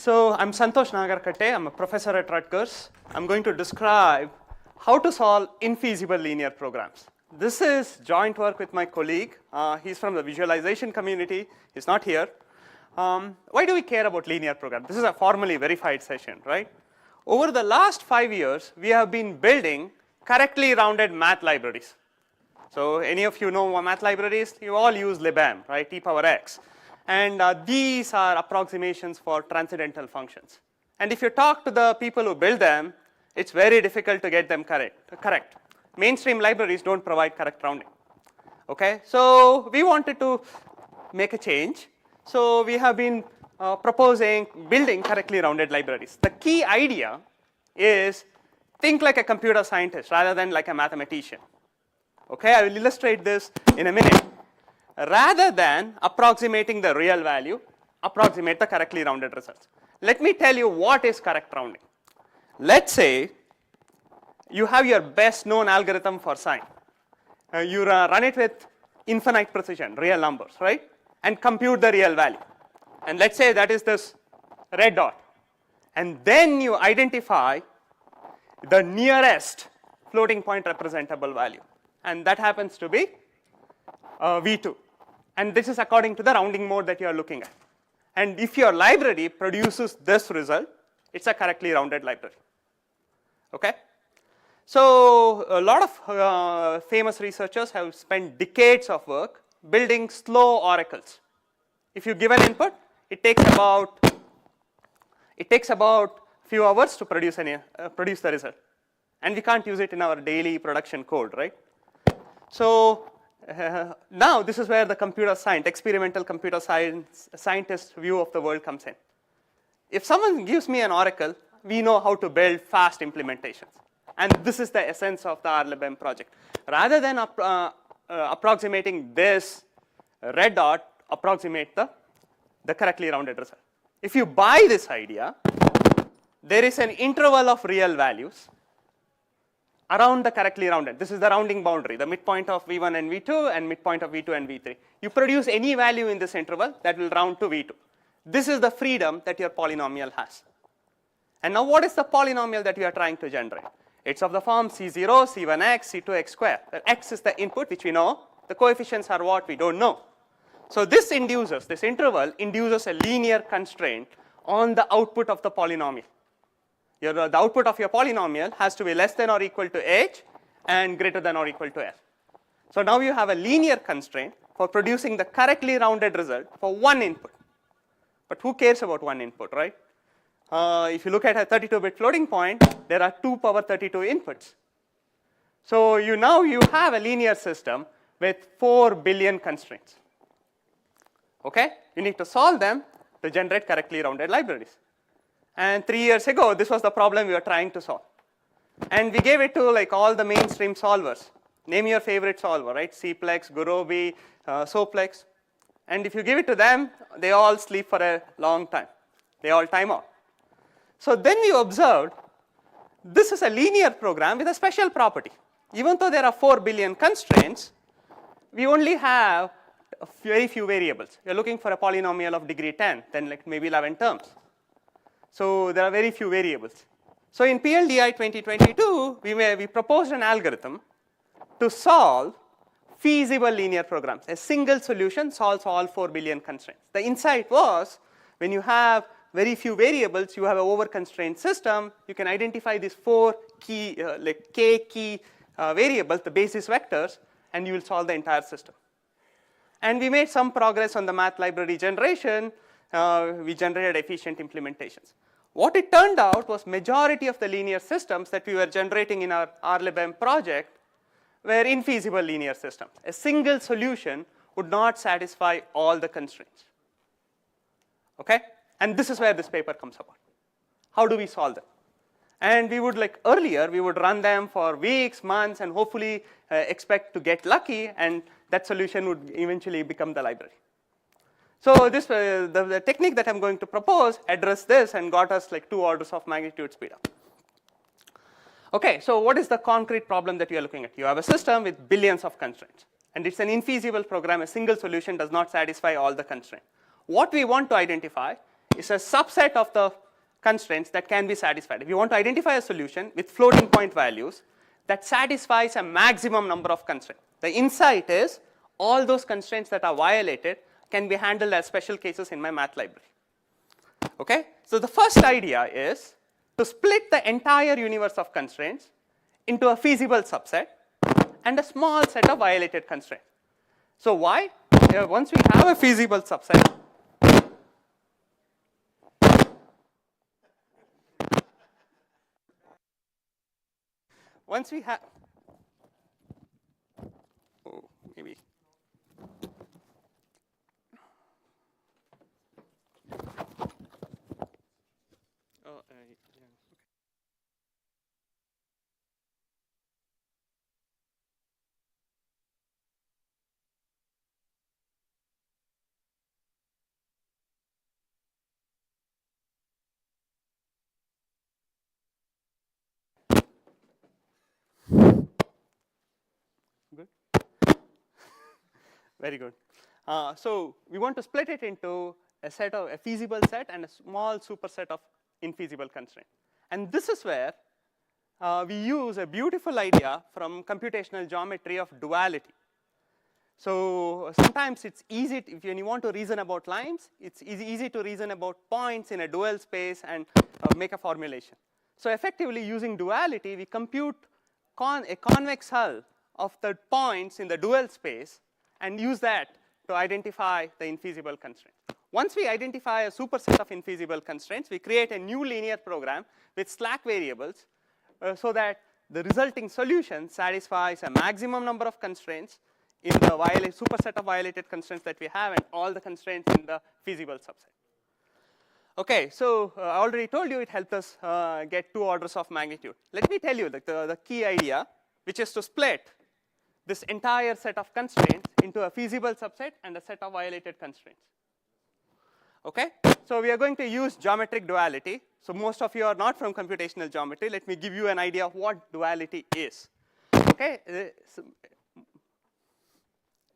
So I'm Santosh Nagarakatte. I'm a professor at Rutgers. I'm going to describe how to solve infeasible linear programs. This is joint work with my colleague. He's from the visualization community. He's not here. Why do we care about linear programs? This is a formally verified session, right? Over the last 5 years, we have been building correctly rounded math libraries. So any of you know math libraries? You all use LibM, right? E power x. And these are approximations for transcendental functions. And if you talk to the people who build them, it's very difficult to get them correct. Mainstream libraries don't provide correct rounding. Okay, so we wanted to make a change. So we have been proposing building correctly rounded libraries. The key idea is think like a computer scientist rather than like a mathematician. Okay, I will illustrate this in a minute. Rather than approximating the real value, approximate the correctly rounded results. Let me tell you what is correct rounding. Let's say you have your best known algorithm for sine. You run it with infinite precision, real numbers, right? And compute the real value. And let's say that is this red dot. And then you identify the nearest floating point representable value. And that happens to be V2. And this is according to the rounding mode that you are looking at. And if your library produces this result, it's a correctly rounded library. Okay? So a lot of famous researchers have spent decades of work building slow oracles. If you give an input, it takes about a few hours to produce the result. And we can't use it in our daily production code, right? So now this is where the experimental computer scientist view of the world comes in. If someone gives me an oracle, we know how to build fast implementations. And this is the essence of the RLibm project. Rather than approximating this red dot, approximate the correctly rounded result. If you buy this idea, there is an interval of real values around the correctly rounded. This is the rounding boundary, the midpoint of V1 and V2 and midpoint of V2 and V3. You produce any value in this interval that will round to V2. This is the freedom that your polynomial has. And now what is the polynomial that you are trying to generate? It's of the form C0, C1x, C2x square. X is the input which we know. The coefficients are what we don't know. So this interval induces a linear constraint on the output of the polynomial. The output of your polynomial has to be less than or equal to h and greater than or equal to f. So now you have a linear constraint for producing the correctly rounded result for one input. But who cares about one input, right? If you look at a 32-bit floating point, there are 2 power 32 inputs. So now you have a linear system with 4 billion constraints. Okay? You need to solve them to generate correctly rounded libraries. And 3 years ago, this was the problem we were trying to solve. And we gave it to like all the mainstream solvers. Name your favorite solver, right? Cplex, Gurobi, Soplex. And if you give it to them, they all sleep for a long time. They all time out. So then we observed this is a linear program with a special property. Even though there are 4 billion constraints, we only have very few variables. You're looking for a polynomial of degree 10, then like maybe 11 terms. So there are very few variables. So in PLDI24, we proposed an algorithm to solve feasible linear programs. A single solution solves all 4 billion constraints. The insight was when you have very few variables, you have an over-constrained system, you can identify these 4 key, k key variables, the basis vectors, and you will solve the entire system. And we made some progress on the math library generation. We generated efficient implementations. What it turned out was majority of the linear systems that we were generating in our RLibm project were infeasible linear systems. A single solution would not satisfy all the constraints. Okay? And this is where this paper comes about. How do we solve them? And we would, like earlier, we would run them for weeks, months, and hopefully expect to get lucky, and that solution would eventually become the library. So this, the technique that I'm going to propose addressed this and got us like 2 orders of magnitude speed up. Okay, so what is the concrete problem that you are looking at? You have a system with billions of constraints. And it's an infeasible program. A single solution does not satisfy all the constraints. What we want to identify is a subset of the constraints that can be satisfied. If you want to identify a solution with floating point values that satisfies a maximum number of constraints. The insight is all those constraints that are violated can be handled as special cases in my math library. Okay? So the first idea is to split the entire universe of constraints into a feasible subset and a small set of violated constraints. So why? Once we have a feasible subset, once we have, oh, maybe. Oh, yeah. Good. Very good. So we want to split it into a set of a feasible set and a small superset of infeasible constraints. And this is where we use a beautiful idea from computational geometry of duality. So sometimes it's easy when you want to reason about lines, it's easy to reason about points in a dual space and make a formulation. So effectively using duality, we compute a convex hull of the points in the dual space and use that to identify the infeasible constraints. Once we identify a superset of infeasible constraints, we create a new linear program with slack variables so that the resulting solution satisfies a maximum number of constraints in the superset of violated constraints that we have and all the constraints in the feasible subset. Okay, so I already told you it helped us get 2 orders of magnitude. Let me tell you the key idea, which is to split this entire set of constraints into a feasible subset and a set of violated constraints. Okay, so we are going to use geometric duality. So most of you are not from computational geometry. Let me give you an idea of what duality is. Okay,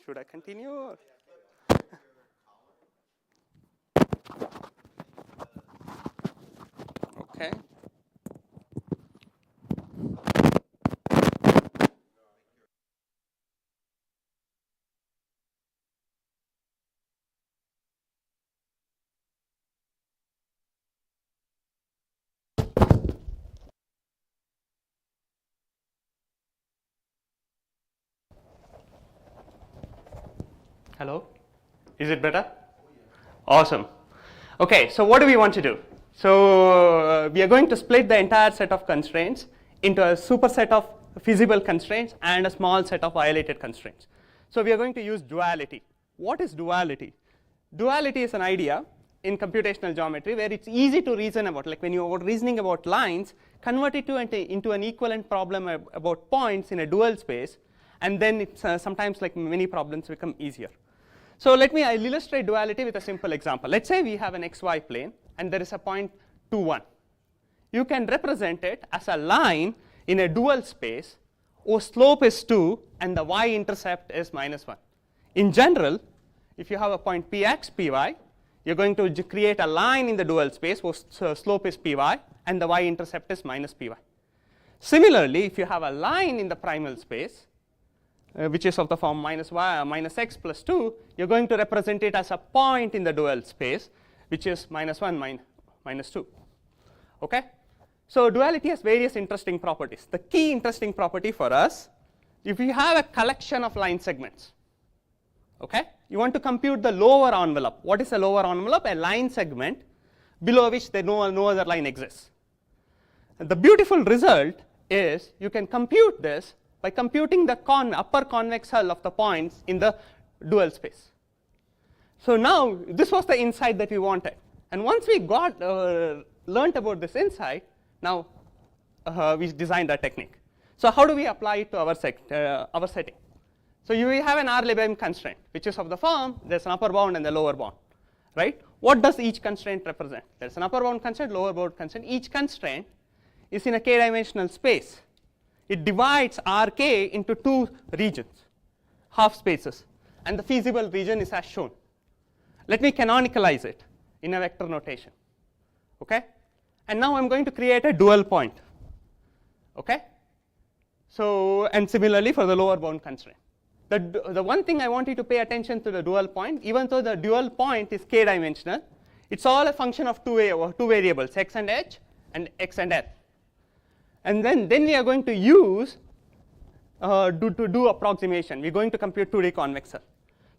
should I continue? Or? Okay. Hello? Is it better? Awesome. Okay, so what do we want to do? So we are going to split the entire set of constraints into a superset of feasible constraints and a small set of violated constraints. So we are going to use duality. What is duality? Duality is an idea in computational geometry where it's easy to reason about. Like when you are reasoning about lines, convert it into an equivalent problem about points in a dual space, and then it's sometimes like many problems become easier. So I'll illustrate duality with a simple example. Let's say we have an xy plane and there is a point 2, 1. You can represent it as a line in a dual space whose slope is 2 and the y-intercept is -1. In general, if you have a point px, py, you're going to create a line in the dual space whose slope is py and the y-intercept is -py. Similarly, if you have a line in the primal space, which is of the form minus x plus 2, you're going to represent it as a point in the dual space, which is -1 minus 2. Okay? So duality has various interesting properties. The key interesting property for us, if you have a collection of line segments, okay, you want to compute the lower envelope. What is a lower envelope? A line segment below which no other line exists. And the beautiful result is you can compute this by computing the upper convex hull of the points in the dual space. So now this was the insight that we wanted. And once we learned about this insight, now we designed a technique. So how do we apply it to our setting? So you have an RLibm constraint, which is of the form, there's an upper bound and a lower bound, right? What does each constraint represent? There's an upper bound constraint, lower bound constraint. Each constraint is in a k-dimensional space. It divides Rk into 2 regions, half spaces, and the feasible region is as shown. Let me canonicalize it. in a vector notation. Okay? And now I'm going to create a dual point. Okay? So, and similarly for the lower bound constraint. The one thing I want you to pay attention to the dual point, even though the dual point is k dimensional, it's all a function of two variables, x and h and x and l. And then we are going to use to do approximation. We're going to compute 2D convex hull.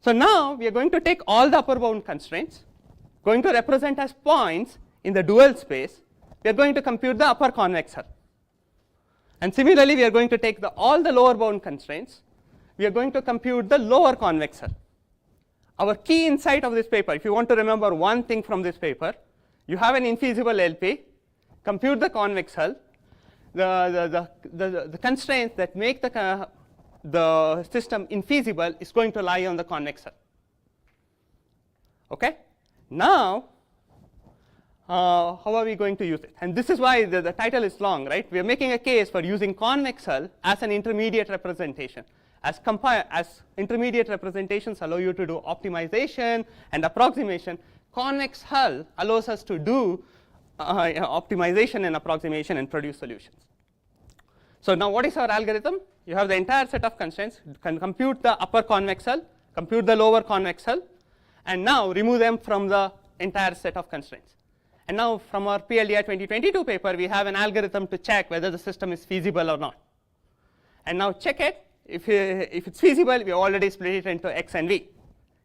So now we are going to take all the upper bound constraints, going to represent as points in the dual space. We are going to compute the upper convex hull. And similarly, we are going to take all the lower bound constraints. We are going to compute the lower convex hull. Our key insight of this paper, if you want to remember one thing from this paper, you have an infeasible LP, compute the convex hull. The constraints that make the system infeasible is going to lie on the convex hull. Okay? Now, how are we going to use it? And this is why the title is long, right? We are making a case for using convex hull as an intermediate representation. As intermediate representations allow you to do optimization and approximation, convex hull allows us to do optimization and approximation and produce solutions. So now what is our algorithm? You have the entire set of constraints. You can compute the upper convex hull, compute the lower convex hull, and now remove them from the entire set of constraints. And now from our PLDI24 paper, we have an algorithm to check whether the system is feasible or not. And now check it. If it's feasible, we already split it into x and v.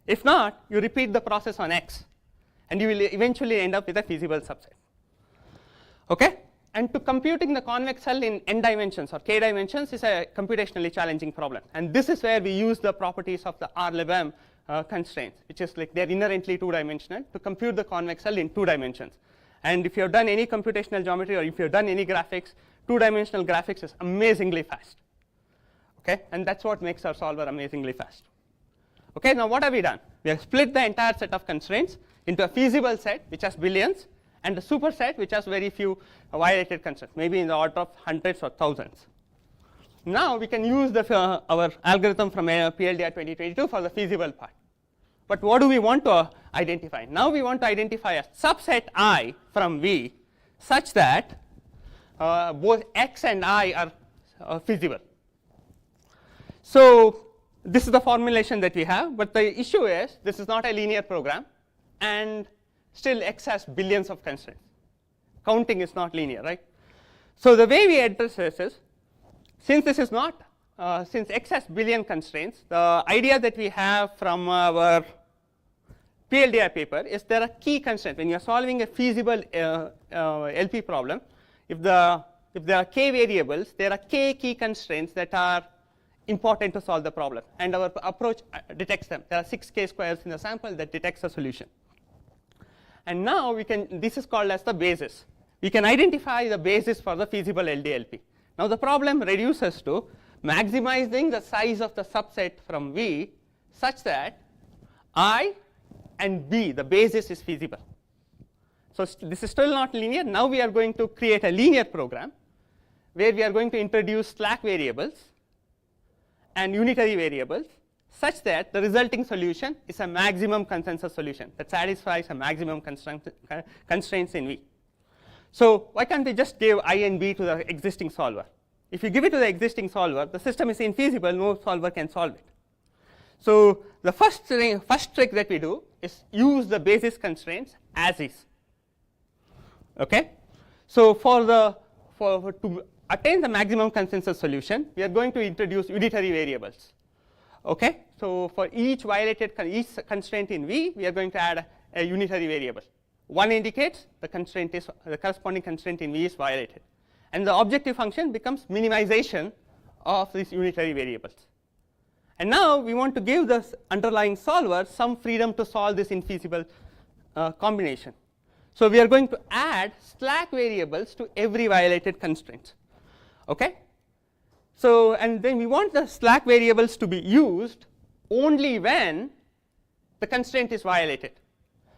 If not, you repeat the process on x, and you will eventually end up with a feasible subset. Okay? And to computing the convex hull in n dimensions or k dimensions is a computationally challenging problem. And this is where we use the properties of the RLibm constraints, which is like they're inherently two-dimensional, to compute the convex hull in 2 dimensions. And if you have done any computational geometry or if you have done any graphics, 2-dimensional graphics is amazingly fast. Okay? And that's what makes our solver amazingly fast. Okay? Now what have we done? We have split the entire set of constraints into a feasible set, which has billions, and a superset, which has very few violated constraints, maybe in the order of hundreds or thousands. Now we can use our algorithm from PLDI24 for the feasible part. But what do we want to identify? Now we want to identify a subset I from V such that both x and I are feasible. So this is the formulation that we have, but the issue is this is not a linear program, and still x has billions of constraints. Counting is not linear, right? So the way we address this is, since this is not, since x has billion constraints, the idea that we have from our PLDI paper is there are key constraints. When you are solving a feasible LP problem, if there are k variables, there are k key constraints that are important to solve the problem, and our approach detects them. There are 6 k squares in the sample that detects a solution. And now we can, this is called as the basis. We can identify the basis for the feasible LDLP. Now the problem reduces to maximizing the size of the subset from V such that I and B, the basis, is feasible. So this is still not linear. Now we are going to create a linear program where we are going to introduce slack variables and unitary variables such that the resulting solution is a maximum consensus solution that satisfies a maximum constraints in V. So why can't we just give I and B to the existing solver? If you give it to the existing solver, the system is infeasible, no solver can solve it. So the first trick that we do is use the basis constraints as is. Okay? So to attain the maximum consensus solution, we are going to introduce unitary variables. Okay? So for each constraint in V, we are going to add a unitary variable. One indicates the corresponding constraint in V is violated. And the objective function becomes minimization of these unitary variables. And now we want to give the underlying solver some freedom to solve this infeasible combination. So we are going to add slack variables to every violated constraint. Okay? So, and then we want the slack variables to be used only when the constraint is violated.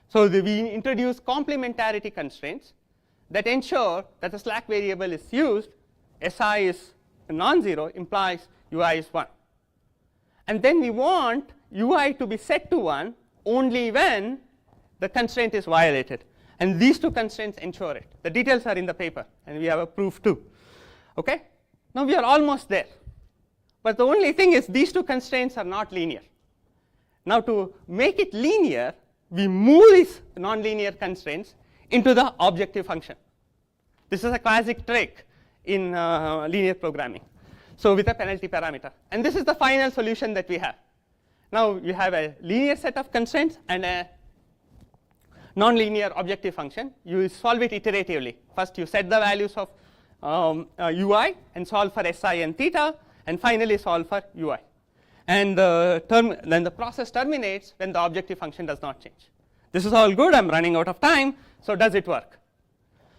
So we introduce complementarity constraints that ensure that the slack variable is used. Si is non-zero implies ui is 1. And then we want ui to be set to 1 only when the constraint is violated. And these two constraints ensure it. The details are in the paper, and we have a proof too. Okay? Now we are almost there. But the only thing is these two constraints are not linear. Now to make it linear, we move these nonlinear constraints into the objective function. This is a classic trick in linear programming. So with a penalty parameter. And this is the final solution that we have. Now you have a linear set of constraints and a nonlinear objective function. You solve it iteratively. First you set the values of ui and solve for si and theta, and finally solve for ui. And then the process terminates when the objective function does not change. This is all good. I'm running out of time. So does it work?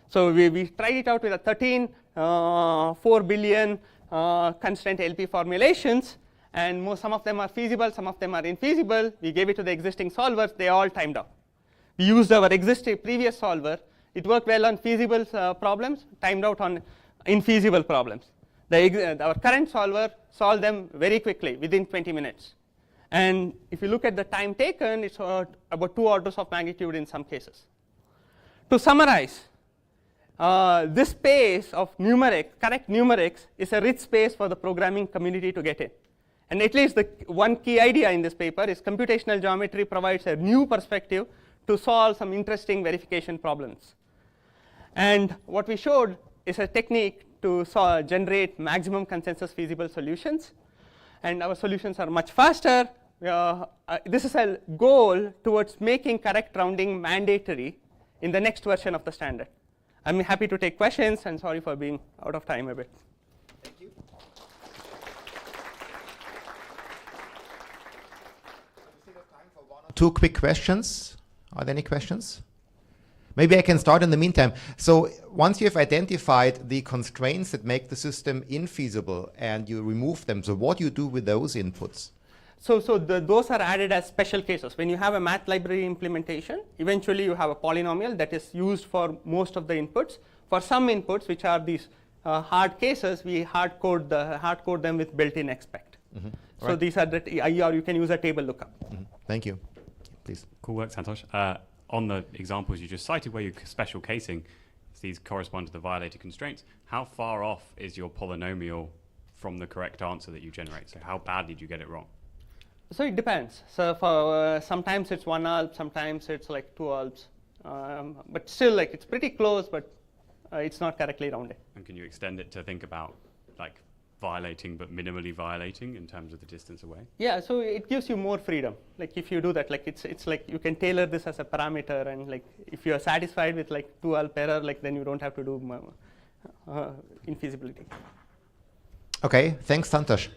So we tried it out with a 13 4 billion constraint LP formulations, and some of them are feasible, some of them are infeasible. We gave it to the existing solvers. They all timed out. We used our existing previous solver. It worked well on feasible problems, timed out on infeasible problems. Our current solver solved them very quickly, within 20 minutes. And if you look at the time taken, it's about 2 orders of magnitude in some cases. To summarize, this space of correct numerics is a rich space for the programming community to get in. And at least the one key idea in this paper is computational geometry provides a new perspective to solve some interesting verification problems. And what we showed is a technique to generate maximum consensus feasible solutions. And our solutions are much faster. This is a goal towards making correct rounding mandatory in the next version of the standard. I'm happy to take questions, and sorry for being out of time a bit. Thank you. We still have time for 1 or 2 quick questions. Are there any questions? Maybe I can start in the meantime. So once you have identified the constraints that make the system infeasible and you remove them, so what do you do with those inputs? So those are added as special cases. When you have a math library implementation, eventually you have a polynomial that is used for most of the inputs. For some inputs, which are these hard cases, we hard code them with built-in expect. Mm-hmm. So right. These are or you can use a table lookup. Mm-hmm. Thank you. Please. Cool work, Santosh. On the examples you just cited where you're special casing, these correspond to the violated constraints. How far off is your polynomial from the correct answer that you generate? So how badly did you get it wrong? So it depends. So for sometimes it's 1 ALP, sometimes it's like 2 ALPs. But still, like it's pretty close, but it's not correctly rounded. And can you extend it to think about like violating but minimally violating in terms of the distance away? Yeah, so it gives you more freedom. Like if you do that, like it's like you can tailor this as a parameter, and like if you are satisfied with like 2 ALP error, like then you don't have to do infeasibility. Okay, thanks, Santosh.